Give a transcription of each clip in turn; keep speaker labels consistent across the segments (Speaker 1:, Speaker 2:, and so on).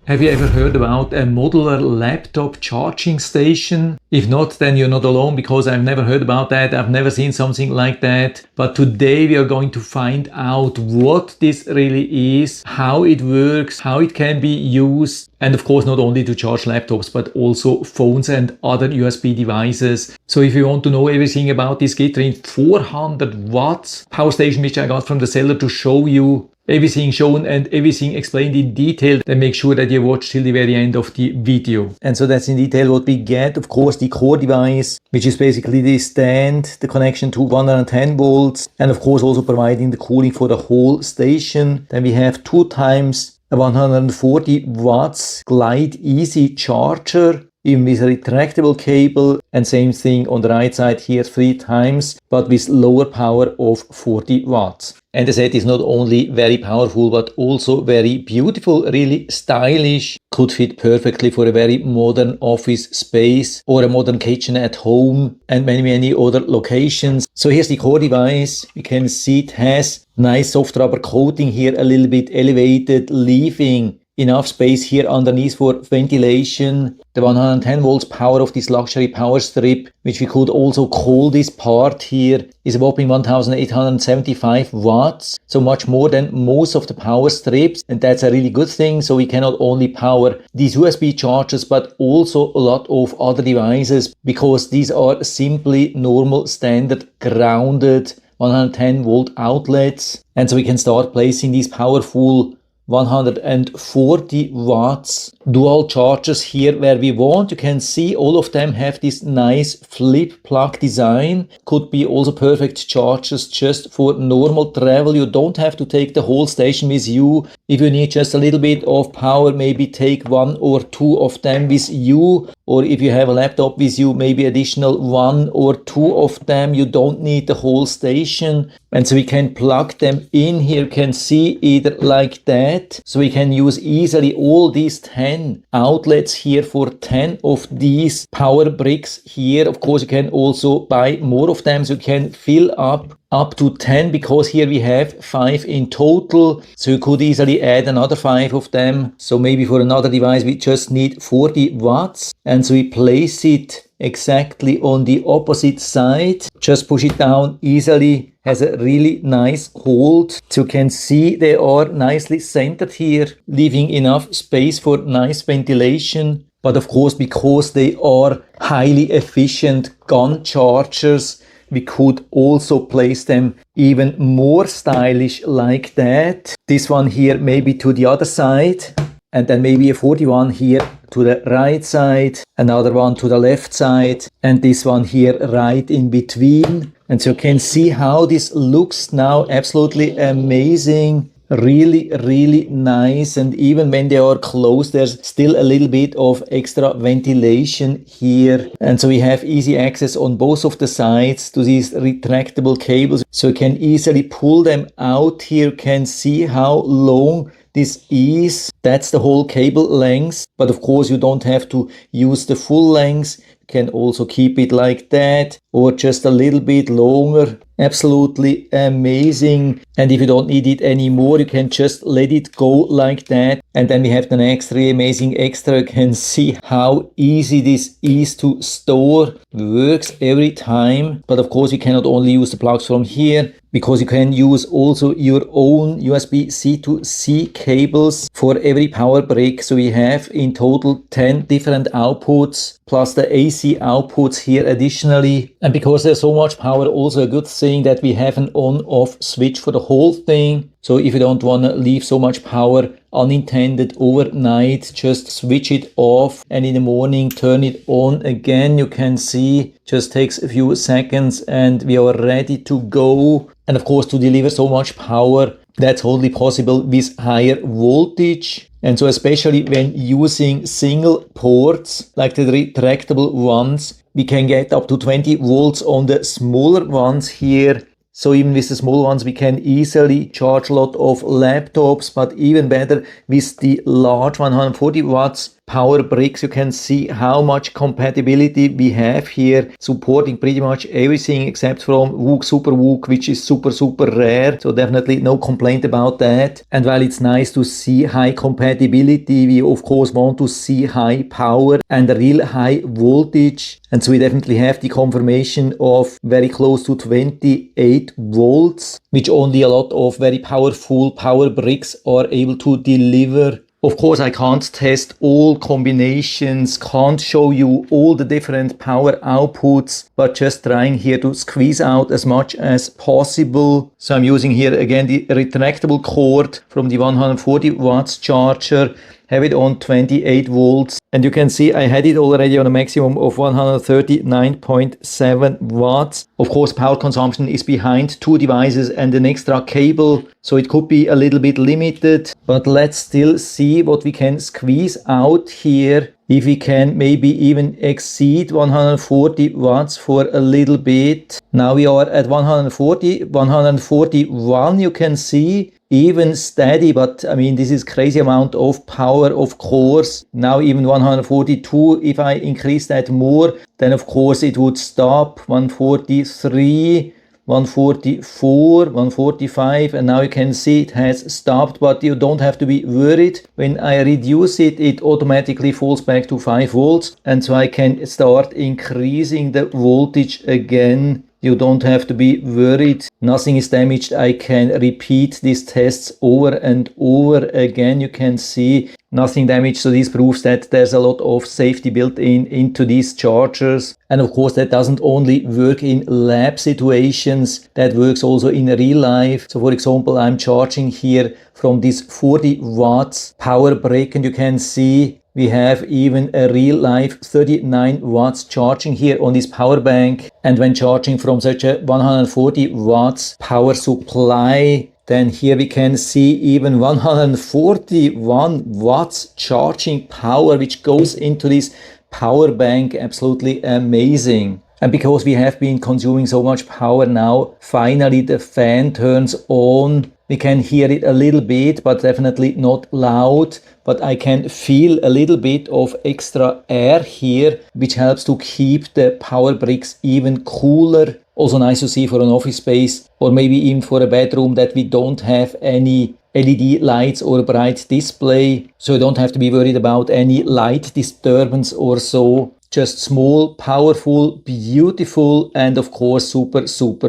Speaker 1: Have you ever heard about a modular laptop charging station? If not, then you're not alone, because I've never heard about that. I've never seen something like that. But today we are going to find out what this really is, how it works, how it can be used, and of course not only to charge laptops but also phones and other USB devices. So if you want to know everything about this Gitryin 400 watts power station, which I got from the seller to show you everything shown and everything explained in detail, then make sure that you watch till the very end of the video. And so that's in detail what we get. Of course, the core device, which is basically the stand, the connection to 110 volts, and of course also providing the cooling for the whole station. Then we have 2 times a 140 watts glide easy charger, even with a retractable cable, and same thing on the right side here 3 times, but with lower power of 40 watts. And the set is not only very powerful but also very beautiful, really stylish, could fit perfectly for a very modern office space or a modern kitchen at home and many other locations. So here's the core device. You can see it has nice soft rubber coating here, a little bit elevated, leaving enough space here underneath for ventilation. The 110 volts power of this luxury power strip, which we could also call this part here, is a whopping 1875 watts. So much more than most of the power strips, and that's a really good thing. So we can not only power these USB chargers but also a lot of other devices, because these are simply normal standard grounded 110 volt outlets. And so we can start placing these powerful 140 watts dual chargers here where we want. You can see all of them have this nice flip plug design. Could be also perfect chargers just for normal travel. You don't have to take the whole station with you. If you need just a little bit of power, maybe take 1 or 2 of them with you. Or if you have a laptop with you, maybe additional 1 or 2 of them. You don't need the whole station. And so we can plug them in here. You can see either like that. So we can use easily all these 10 outlets here for 10 of these power bricks here. Of course, you can also buy more of them, so you can fill up to 10, because here we have 5 in total. So you could easily add another 5 of them. So maybe for another device we just need 40 watts. And so we place it exactly on the opposite side. Just push it down easily. Has a really nice hold. So you can see they are nicely centered here, leaving enough space for nice ventilation. But of course, because they are highly efficient GaN chargers, we could also place them even more stylish like that. This one here maybe to the other side, and then maybe a 41 here to the right side, another one to the left side, and this one here right in between. And so you can see how this looks now. Absolutely amazing. Really nice. And even when they are closed, there's still a little bit of extra ventilation here. And so we have easy access on both of the sides to these retractable cables, so you can easily pull them out here. You can see how long this is. That's the whole cable length, but of course you don't have to use the full length. You can also keep it like that or just a little bit longer. Absolutely amazing. And if you don't need it anymore, you can just let it go like that. And then we have the next really amazing extra. You can see how easy this is to store. Works every time. But of course you cannot only use the plugs from here, because you can use also your own USB-C to C cables for every power brick. So we have in total 10 different outputs plus the AC outputs here additionally. And because there's so much power, also a good thing that we have an on-off switch for the whole thing. So if you don't want to leave so much power unintended overnight, just switch it off and in the morning turn it on again. You can see just takes a few seconds and we are ready to go. And of course, to deliver so much power, that's only possible with higher voltage. And so especially when using single ports like the retractable ones, we can get up to 20 volts on the smaller ones here. So even with the small ones, we can easily charge a lot of laptops, but even better with the large 140 watts power bricks, you can see how much compatibility we have here, supporting pretty much everything except from VOOC, Super VOOC, which is super rare. So definitely no complaint about that. And while it's nice to see high compatibility, we of course want to see high power and a real high voltage. And so we definitely have the confirmation of very close to 28 volts, which only a lot of very powerful power bricks are able to deliver. Of course, I can't test all combinations, can't show you all the different power outputs, but just trying here to squeeze out as much as possible. So I'm using here again the retractable cord from the 140 watts charger, have it on 28 volts. And you can see I had it already on a maximum of 139.7 watts. Of course, power consumption is behind two devices and an extra cable, so it could be a little bit limited, but let's still see what we can squeeze out here. If we can maybe even exceed 140 watts for a little bit. Now we are at 141, you can see, even steady, but I mean, this is crazy amount of power, of course. Now even 142, if I increase that more, then of course it would stop. 143, 144, 145, and now you can see it has stopped, but you don't have to be worried. When I reduce it, it automatically falls back to 5 volts, and so I can start increasing the voltage again. You don't have to be worried. Nothing is damaged. I can repeat these tests over and over again. You can see nothing damaged. So this proves that there's a lot of safety built into these chargers. And of course, that doesn't only work in lab situations. That works also in real life. So for example, I'm charging here from this 40 watts power brick, and you can see we have even a real life 39 watts charging here on this power bank. And when charging from such a 140 watts power supply, then here we can see even 141 watts charging power, which goes into this power bank. Absolutely amazing. And because we have been consuming so much power now, finally the fan turns on. We can hear it a little bit, but definitely not loud. But I can feel a little bit of extra air here, which helps to keep the power bricks even cooler. Also nice to see for an office space, or maybe even for a bedroom, that we don't have any LED lights or bright display. So you don't have to be worried about any light disturbance or so. Just small, powerful, beautiful, and of course super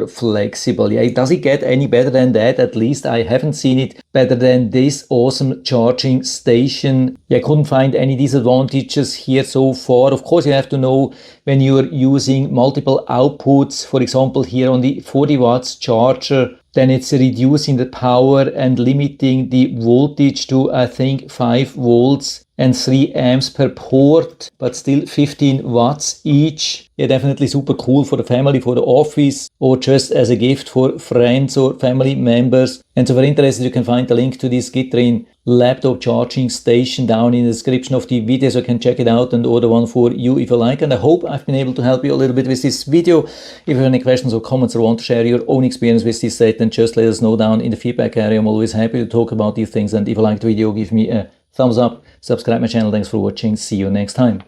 Speaker 1: flexible. Yeah, does it get any better than that? At least I haven't seen it better than this awesome charging station. Yeah, I couldn't find any disadvantages here so far. Of course, you have to know when you're using multiple outputs. For example, here on the 40 watts charger, then it's reducing the power and limiting the voltage to, I think, 5 volts and 3 amps per port, but still 15 watts each. Yeah, definitely super cool for the family, for the office, or just as a gift for friends or family members. And so if you're interested, you can find the link to this Gitryin laptop charging station down in the description of the video, so you can check it out and order one for you if you like. And I hope I've been able to help you a little bit with this video. If you have any questions or comments or want to share your own experience with this set, then just let us know down in the feedback area. I'm always happy to talk about these things. And if you liked the video, give me a thumbs up, subscribe my channel. Thanks for watching. See you next time.